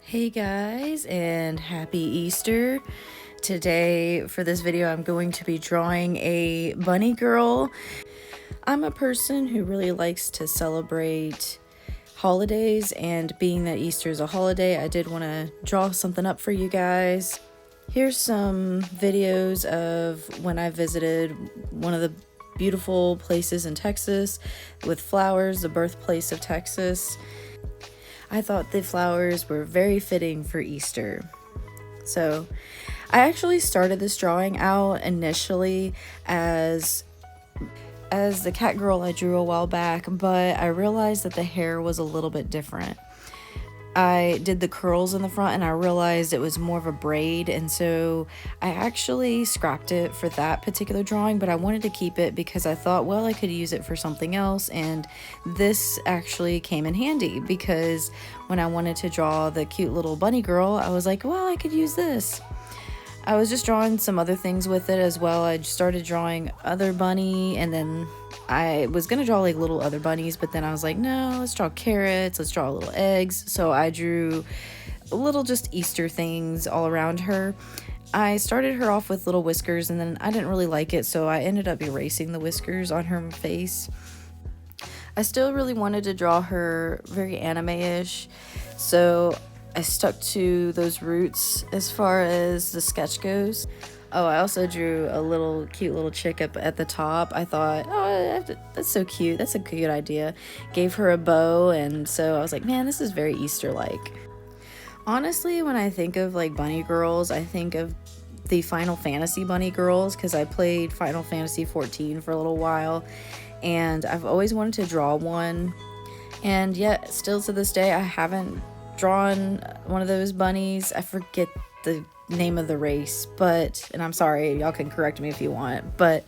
Hey guys, and happy Easter. Today for this video I'm going to be drawing a bunny girl. I'm a person who really likes to celebrate holidays, and being that Easter is a holiday, I did want to draw something up for you guys. Here's some videos of when I visited one of the beautiful places in Texas with flowers, the birthplace of Texas. I thought the flowers were very fitting for Easter. So I actually started this drawing out initially as the cat girl I drew a while back, but I realized that the hair was a little bit different. I did the curls in the front and I realized it was more of a braid, and so I actually scrapped it for that particular drawing, but I wanted to keep it because I thought, well, I could use it for something else, and this actually came in handy because when I wanted to draw the cute little bunny girl, I was like, well, I could use this. I was just drawing some other things with it as well. I started drawing other bunny, and then I was gonna draw like little other bunnies, but then I was like, no, let's draw carrots, let's draw little eggs. So I drew little just Easter things all around her. I started her off with little whiskers, and then I didn't really like it, so I ended up erasing the whiskers on her face. I still really wanted to draw her very anime-ish, so I stuck to those roots as far as the sketch goes. Oh, I also drew a little cute little chick up at the top. I thought, oh, that's so cute. That's a cute idea. Gave her a bow, and so I was like, man, this is very Easter-like. Honestly, when I think of like bunny girls, I think of the Final Fantasy bunny girls because I played Final Fantasy 14 for a little while, and I've always wanted to draw one. And yet, still to this day, I haven't drawn one of those bunnies. I forget the name of the race, and I'm sorry, y'all can correct me if you want, but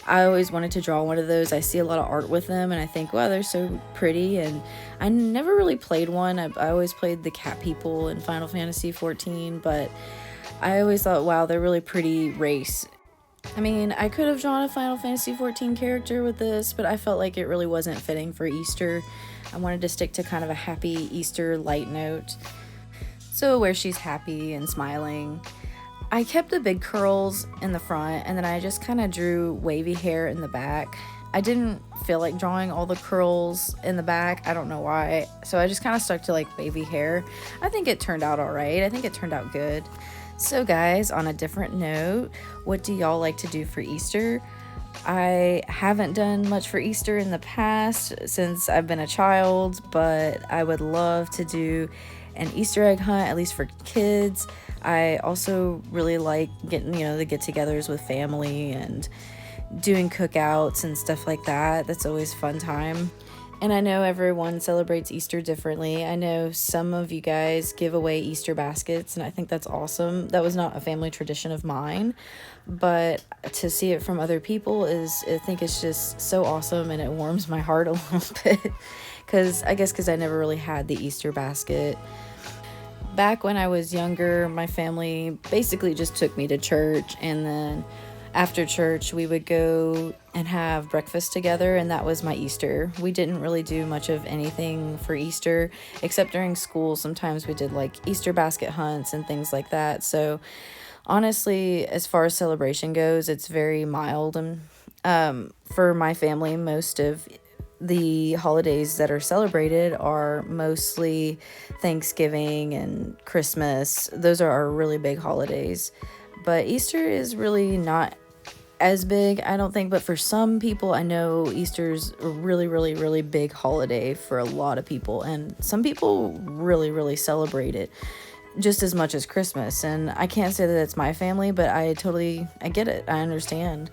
I always wanted to draw one of those. I see a lot of art with them and I think, wow, they're so pretty, and I never really played one. I always played the cat people in Final Fantasy 14, but I always thought, wow, they're really pretty race. I mean, I could have drawn a Final Fantasy 14 character with this, but I felt like it really wasn't fitting for Easter. I wanted to stick to kind of a happy Easter light note. So where she's happy and smiling. I kept the big curls in the front, and then I just kind of drew wavy hair in the back. I didn't feel like drawing all the curls in the back. I don't know why. So I just kind of stuck to like wavy hair. I think it turned out all right. I think it turned out good. So guys, on a different note, what do y'all like to do for Easter? I haven't done much for Easter in the past since I've been a child, but I would love to do an Easter egg hunt, at least for kids. I also really like getting, the get-togethers with family and doing cookouts and stuff like that. That's always a fun time. And I know everyone celebrates Easter differently. I know some of you guys give away Easter baskets, and I think that's awesome. That was not a family tradition of mine, but to see it from other people I think it's just so awesome, and it warms my heart a little bit because I never really had the Easter basket. Back when I was younger, my family basically just took me to church, and then after church we would go and have breakfast together, and that was my Easter. We didn't really do much of anything for Easter except during school. Sometimes we did like Easter basket hunts and things like that. So honestly, as far as celebration goes, it's very mild, and for my family, most of the holidays that are celebrated are mostly Thanksgiving and Christmas. Those are our really big holidays. But Easter is really not as big, I don't think. But for some people, I know Easter's a really, really, really big holiday for a lot of people. And some people really, really celebrate it just as much as Christmas. And I can't say that it's my family, but I get it. I understand.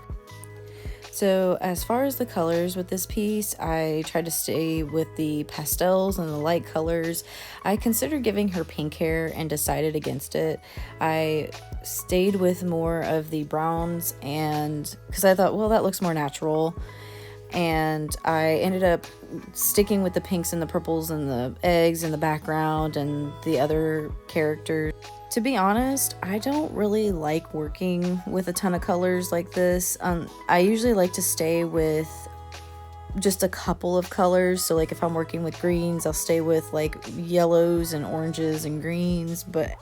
So as far as the colors with this piece, I tried to stay with the pastels and the light colors. I considered giving her pink hair and decided against it. I stayed with more of the browns, and because I thought, well, that looks more natural. And I ended up sticking with the pinks and the purples and the eggs in the background and the other characters. To be honest, I don't really like working with a ton of colors like this. I usually like to stay with just a couple of colors. So like if I'm working with greens, I'll stay with like yellows and oranges and greens. But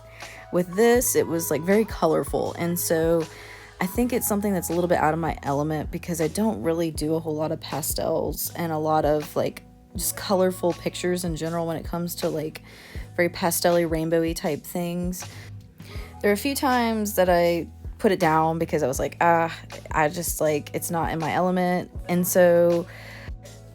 with this, it was like very colorful. And so I think it's something that's a little bit out of my element because I don't really do a whole lot of pastels and a lot of like just colorful pictures in general when it comes to like very pastel-y, rainbowy type things. There are a few times that I put it down because I was like, I just like, it's not in my element. And so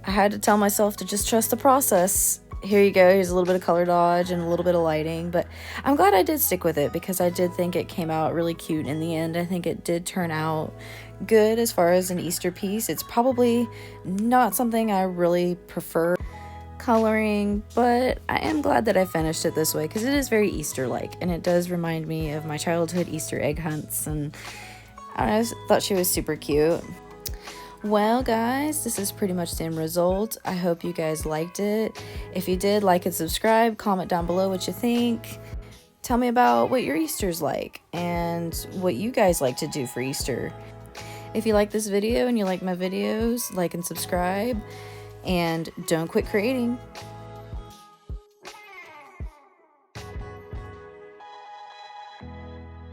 I had to tell myself to just trust the process. Here you go, here's a little bit of color dodge and a little bit of lighting, but I'm glad I did stick with it because I did think it came out really cute in the end. I think it did turn out good as far as an Easter piece. It's probably not something I really prefer coloring, but I am glad that I finished it this way because it is very Easter-like, and it does remind me of my childhood Easter egg hunts, and I just thought she was super cute. Well guys, this is pretty much the end result. I hope you guys liked it. If you did, like and subscribe, comment down below what you think. Tell me about what your Easter's like and what you guys like to do for Easter. If you like this video and you like my videos, like and subscribe, and don't quit creating.